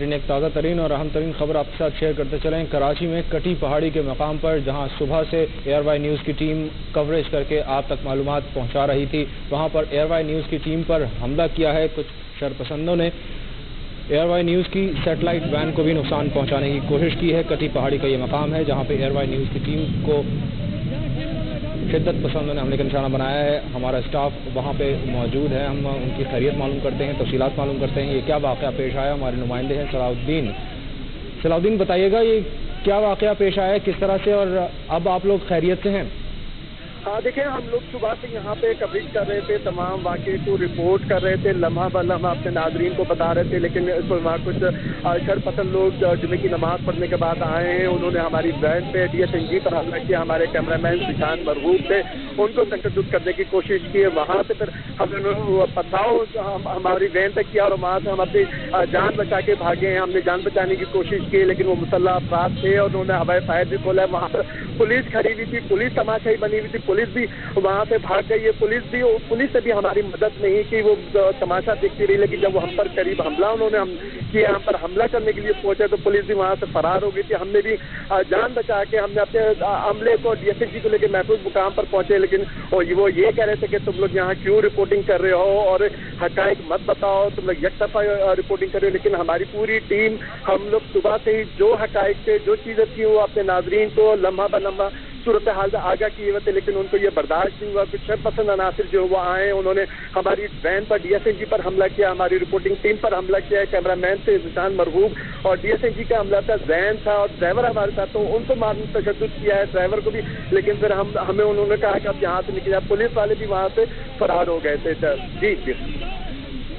ناظرین ایک تازہ ترین اور اہم ترین خبر آپ کے ساتھ شیئر کرتے چلیں۔ کراچی میں کٹی پہاڑی کے مقام پر جہاں صبح سے ایئر وائی نیوز کی ٹیم کوریج کر کے آپ تک معلومات پہنچا رہی تھی، وہاں پر ایئر وائی نیوز کی ٹیم پر حملہ کیا ہے کچھ شرپسندوں نے۔ ایئر وائی نیوز کی سیٹلائٹ وین کو بھی نقصان پہنچانے کی کوشش کی ہے۔ کٹی پہاڑی کا یہ مقام ہے جہاں پہ ایئر وائی نیوز کی ٹیم کو شدت پسندوں نے حملے کا نشانہ بنایا ہے۔ ہمارا اسٹاف وہاں پہ موجود ہے، ہم ان کی خیریت معلوم کرتے ہیں، تفصیلات معلوم کرتے ہیں۔ یہ کیا واقعہ پیش آیا، ہمارے نمائندے ہیں صلاح الدین بتائیے گا یہ کیا واقعہ پیش آیا ہے، کس طرح سے، اور اب آپ لوگ خیریت سے ہیں؟ دیکھیں، ہم لوگ صبح سے یہاں پہ کوریج کر رہے تھے، تمام واقعے کو رپورٹ کر رہے تھے، لمحہ بہ لمحہ اپنے ناظرین کو بتا رہے تھے، لیکن اس وہاں کچھ شرپسند لوگ جمعے کی نماز پڑھنے کے بعد آئے ہیں۔ انہوں نے ہماری وین پہ DSNG پر حملہ کیا، ہمارے کیمرہ مین ذیشان مرغوب تھے، ان کو تشدد کرنے کی کوشش کی ہے۔ وہاں سے پھر ہم نے پتھراؤ ہماری وین پہ کیا اور وہاں سے ہم اپنی جان بچا کے بھاگے ہیں۔ ہم نے جان بچانے کی کوشش کی لیکن وہ مسلح افراد تھے اور انہوں نے ہوائی فائر بھی کھولا ہے۔ وہاں پر پولیس کھڑی ہوئی تھی، پولیس تماشائی بنی ہوئی تھی، پولیس بھی وہاں سے بھاگ گئی ہے۔ پولیس سے بھی ہماری مدد نہیں کی، وہ تماشا دیکھتی رہی، لیکن جب وہ ہم پر قریب حملہ انہوں نے کیا، ہم پر حملہ کرنے کے لیے پہنچے تو پولیس بھی وہاں سے فرار ہو گئی تھی۔ ہم نے بھی جان بچا کے ہم نے اپنے عملے کو DSNG کو لے کے محفوظ مقام پر پہنچے، لیکن وہ یہ کہہ رہے تھے کہ تم لوگ یہاں کیوں رپورٹنگ کر رہے ہو اور حقائق مت بتاؤ، تم لوگ یک طرفہ رپورٹنگ کر رہے ہو۔ لیکن ہماری پوری ٹیم، ہم لوگ صبح سے ہی جو حقائق تھے، جو چیزیں تھیں، وہ اپنے ناظرین کو لمحہ بہ لمحہ صورتحال سے آگاہ کیے ہوئے تھے، لیکن ان کو یہ برداشت نہیں ہوا۔ کچھ شرپسند عناصر جو وہ آئے، انہوں نے ہماری وین پر DSNG پر حملہ کیا، ہماری رپورٹنگ ٹیم پر حملہ کیا ہے۔ کیمرہ مین سے ذیشان مرغوب اور DSNG کا حملہ تھا، زین تھا اور ڈرائیور ہمارے ساتھ، تو ان کو مارنے تشدد کیا ہے، ڈرائیور کو بھی، لیکن پھر ہمیں انہوں نے کہا کہ اب یہاں سے نکل جائے۔ پولیس والے بھی وہاں سے فرار ہو گئے تھے۔ جی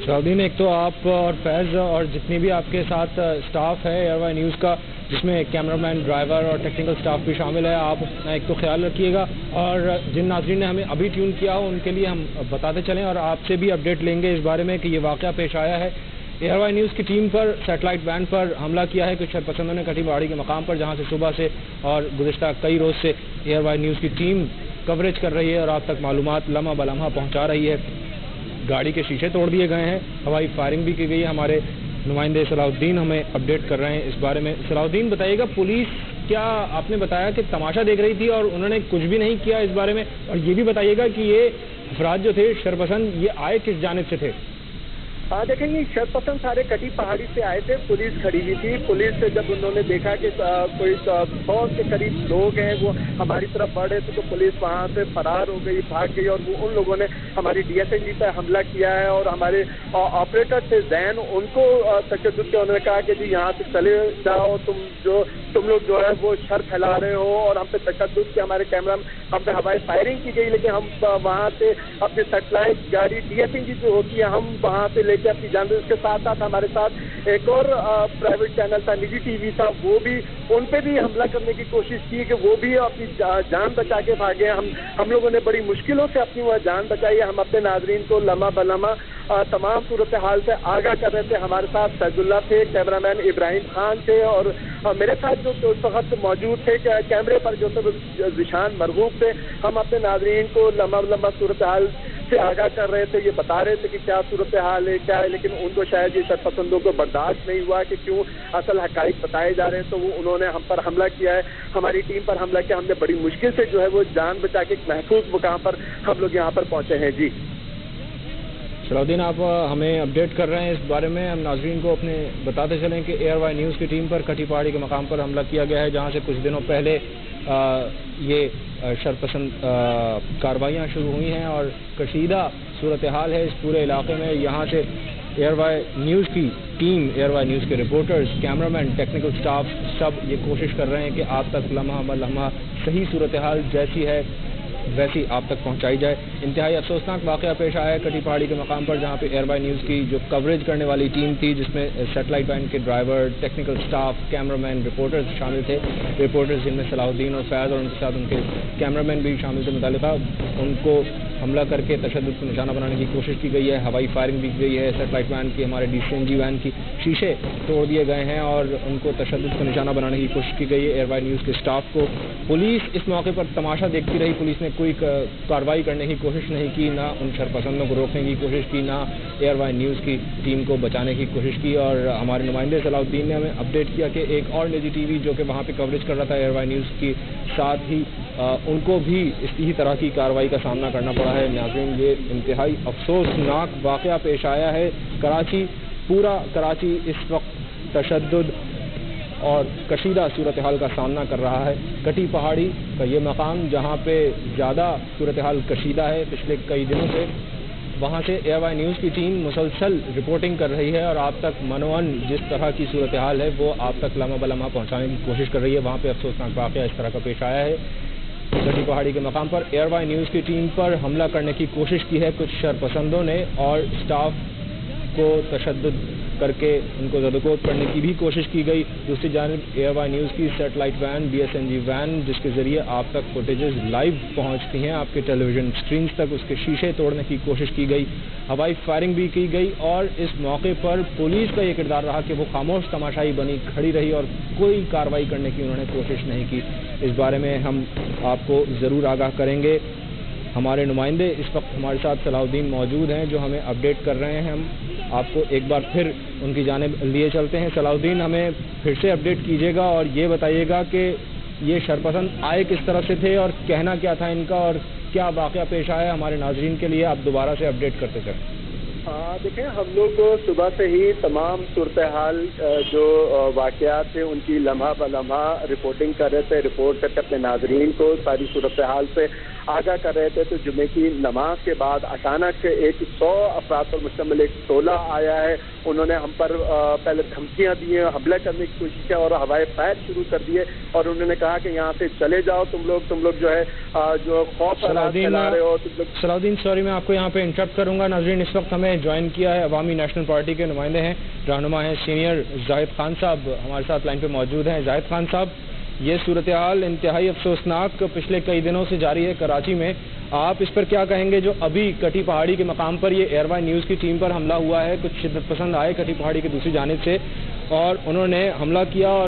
صلاح الدین، ایک تو آپ اور فیض اور جتنی بھی آپ کے ساتھ اسٹاف ہے ایئر وائی نیوز کا، جس میں کیمرہ مین، ڈرائیور اور ٹیکنیکل اسٹاف بھی شامل ہے، آپ ایک تو خیال رکھیے گا، اور جن ناظرین نے ہمیں ابھی ٹیون کیا ہو ان کے لیے ہم بتاتے چلیں اور آپ سے بھی اپڈیٹ لیں گے اس بارے میں کہ یہ واقعہ پیش آیا ہے۔ ایئر وائی نیوز کی ٹیم پر سیٹلائٹ وین پر حملہ کیا ہے کچھ شرپسندوں نے کٹی پہاڑی کے مقام پر، جہاں سے صبح سے اور گزشتہ کئی روز سے ایئر وائی نیوز کی ٹیم کوریج کر رہی ہے اور آپ تک معلومات لمحہ بہ لمحہ پہنچا رہی ہے۔ گاڑی کے شیشے توڑ دیے گئے ہیں، ہوائی فائرنگ بھی کی گئی ہے۔ ہمارے نمائندے صلاح الدین ہمیں اپڈیٹ کر رہے ہیں اس بارے میں۔ صلاح الدین بتائیے گا، پولیس کیا آپ نے بتایا کہ تماشا دیکھ رہی تھی اور انہوں نے کچھ بھی نہیں کیا اس بارے میں، اور یہ بھی بتائیے گا کہ یہ افراد جو تھے شرپسند، یہ آئے کس جانب سے تھے؟ دیکھیں گے، شرپسند سارے کٹی پہاڑی سے آئے تھے، پولیس کھڑی ہوئی تھی۔ پولیس سے جب انہوں نے دیکھا کہ کوئی 100 کے قریب لوگ ہیں وہ ہماری طرف بڑھ رہے تھے تو پولیس وہاں سے فرار ہو گئی، بھاگ گئی، اور وہ ان لوگوں نے ہماری DSNG پہ حملہ کیا ہے اور ہمارے آپریٹر تھے زین، ان کو تشدد کیا۔ انہوں نے کہا کہ جی یہاں سے چلے جاؤ، تم لوگ جو ہے وہ شر پھیلا رہے ہو، اور ہم پہ تشدد کیا، ہمارے کیمرہ ہم پہ ہوائی فائرنگ کی گئی، لیکن ہم وہاں سے اپنی سیٹلائٹ گاڑی DSNG جو ہوتی ہے ہم وہاں سے لے کے اپنی جان، اس کے ساتھ ساتھ ہمارے ساتھ ایک اور پرائیویٹ چینل تھا، نجی ٹی وی تھا، وہ بھی ان پہ بھی حملہ کرنے کی کوشش کی کہ وہ بھی اپنی جان بچا کے بھاگے۔ ہم لوگوں نے بڑی مشکلوں سے اپنی وہ جان بچائی ہے۔ ہم اپنے ناظرین کو لمحہ بہ لمحہ تمام صورتحال سے آگاہ کر رہے تھے۔ ہمارے ساتھ سید اللہ تھے، کیمرہ مین ابراہیم خان تھے، اور میرے ساتھ جو اس وقت موجود تھے کیمرے پر جو ذیشان مرغوب تھے۔ ہم اپنے ناظرین کو لمحہ بہ لمحہ صورتحال سے آگاہ کر رہے تھے، یہ بتا رہے تھے کہ کیا صورتحال ہے کیا ہے، لیکن ان کو شاید یہ شرپسندوں کو برداشت نہیں ہوا کہ کیوں اصل حقائق بتائے جا رہے ہیں، تو انہوں نے ہم پر حملہ کیا ہے، ہماری ٹیم پر حملہ کیا۔ ہم نے بڑی مشکل سے جو ہے وہ جان بچا کے ایک محفوظ مقام پر ہم لوگ یہاں پر پہنچے ہیں۔ جی صلاح الدین، آپ ہمیں اپڈیٹ کر رہے ہیں اس بارے میں، ہم ناظرین کو اپنے بتاتے چلیں کہ ایئر وائی نیوز کی ٹیم پر کٹی پہاڑی کے مقام پر حملہ کیا گیا ہے، جہاں سے کچھ دنوں پہلے یہ شرپسند کارروائیاں شروع ہوئی ہیں اور کشیدہ صورتحال ہے اس پورے علاقے میں۔ یہاں سے ایئر وائی نیوز کی ٹیم، ایئر وائی نیوز کے رپورٹرز، کیمرہ مین، ٹیکنیکل سٹاف سب یہ کوشش کر رہے ہیں کہ آپ تک لمحہ بہ لمحہ صحیح صورتحال جیسی ہے ویسی آپ تک پہنچائی جائے۔ انتہائی افسوسناک واقعہ پیش آیا ہے کٹی پہاڑی کے مقام پر، جہاں پہ ایئر وائی نیوز کی جو کوریج کرنے والی ٹیم تھی، جس میں سیٹلائٹ وین کے ڈرائیور، ٹیکنیکل سٹاف، کیمرہ مین، رپورٹرز شامل تھے۔ رپورٹرز جن میں صلاح الدین اور فیض اور ان کے ساتھ ان کے کیمرہ مین بھی شامل تھے، متعلقہ ان کو حملہ کر کے تشدد کو نشانہ بنانے کی کوشش کی گئی ہے. ہوائی فائرنگ بھی کی گئی ہے. سیٹلائٹ وین کی, ہمارے DCNG وین کی شیشے توڑ دیے گئے ہیں اور ان کو تشدد کو نشانہ بنانے کی کوشش کی گئی ہے. ایئر وائی نیوز کے اسٹاف کو پولیس اس موقع پر تماشا دیکھتی رہی. پولیس نے کوئی کارروائی کرنے کی کوشش نہیں کی, نہ ان شرپسندوں کو روکنے کی کوشش کی, نہ ایئر وائی نیوز کی ٹیم کو بچانے کی کوشش کی. اور ہمارے نمائندے صلاح الدین نے ہمیں اپڈیٹ کیا کہ ایک اور نجی ٹی وی جو کہ وہاں پہ کوریج کر رہا تھا ایئر وائی نیوز کی ساتھ ہی ان کو بھی اسی طرح کی کارروائی کا سامنا کرنا پڑا ہے. ناظرین, یہ انتہائی افسوسناک واقعہ پیش آیا ہے. پورا کراچی اس وقت تشدد اور کشیدہ صورتحال کا سامنا کر رہا ہے. کٹی پہاڑی کا یہ مقام جہاں پہ زیادہ صورتحال کشیدہ ہے پچھلے کئی دنوں سے, وہاں سے ایئر وائی نیوز کی ٹیم مسلسل رپورٹنگ کر رہی ہے اور آپ تک منوان جس طرح کی صورتحال ہے وہ آپ تک لمحہ بلمحہ پہنچانے کی کوشش کر رہی ہے. وہاں پہ افسوسناک واقعہ اس طرح کا پیش آیا ہے. کٹی پہاڑی کے مقام پر ایئر وائی نیوز کی ٹیم پر حملہ کرنے کی کوشش کی ہے کچھ شرپسندوں نے اور اسٹاف کو تشدد کر کے ان کو زدوکوب کرنے کی بھی کوشش کی گئی. دوسری جانب ایئر وائی نیوز کی سیٹلائٹ وین DSNG وین جس کے ذریعے آپ تک فوٹیجز لائیو پہنچتی ہیں آپ کے ٹیلی ویژن اسکرینز تک, اس کے شیشے توڑنے کی کوشش کی گئی. ہوائی فائرنگ بھی کی گئی اور اس موقع پر پولیس کا یہ کردار رہا کہ وہ خاموش تماشائی بنی کھڑی رہی اور کوئی کارروائی کرنے کی انہوں نے کوشش نہیں کی. اس بارے میں ہم آپ کو ضرور آگاہ کریں گے. ہمارے نمائندے اس وقت ہمارے ساتھ صلاح الدین موجود ہیں جو ہمیں اپڈیٹ کر رہے ہیں. ہم آپ کو ایک بار پھر ان کی جانب لیے چلتے ہیں. صلاح الدین, ہمیں پھر سے اپڈیٹ کیجیے گا اور یہ بتائیے گا کہ یہ شرپسند آئے کس طرح سے تھے اور کہنا کیا تھا ان کا اور کیا واقعہ پیش آیا ہمارے ناظرین کے لیے. آپ دوبارہ سے اپڈیٹ کرتے چلیں. دیکھیں, ہم لوگ صبح سے ہی تمام صورتحال جو واقعات تھے ان کی لمحہ بلمحہ رپورٹنگ کر رہے تھے, رپورٹ کر کے اپنے ناظرین کو ساری صورتحال سے آگاہ کر رہے تھے. تو جمعے کی نماز کے بعد اچانک 100 افراد پر مشتمل ایک ٹولہ آیا ہے. انہوں نے ہم پر پہلے دھمکیاں دی ہیں, حملہ کرنے کی کوشش کی اور ہوائی فائر شروع کر دیے اور انہوں نے کہا کہ یہاں سے چلے جاؤ تم لوگ جو ہے جو خوف پھیلا رہے ہو تم لوگ. صلاح الدین, سوری میں آپ کو یہاں پہ انٹرپٹ کروں گا. ناظرین, اس وقت ہمیں جوائن کیا ہے عوامی نیشنل پارٹی کے نمائندے ہیں, رہنما ہیں سینئر زاہد خان صاحب, ہمارے ساتھ لائن پہ موجود ہیں. زاہد خان صاحب, یہ صورتحال انتہائی افسوسناک پچھلے کئی دنوں سے جاری ہے کراچی میں. آپ اس پر کیا کہیں گے جو ابھی کٹی پہاڑی کے مقام پر یہ ایئر وائی نیوز کی ٹیم پر حملہ ہوا ہے؟ کچھ شدت پسند آئے کٹی پہاڑی کی دوسری جانب سے اور انہوں نے حملہ کیا اور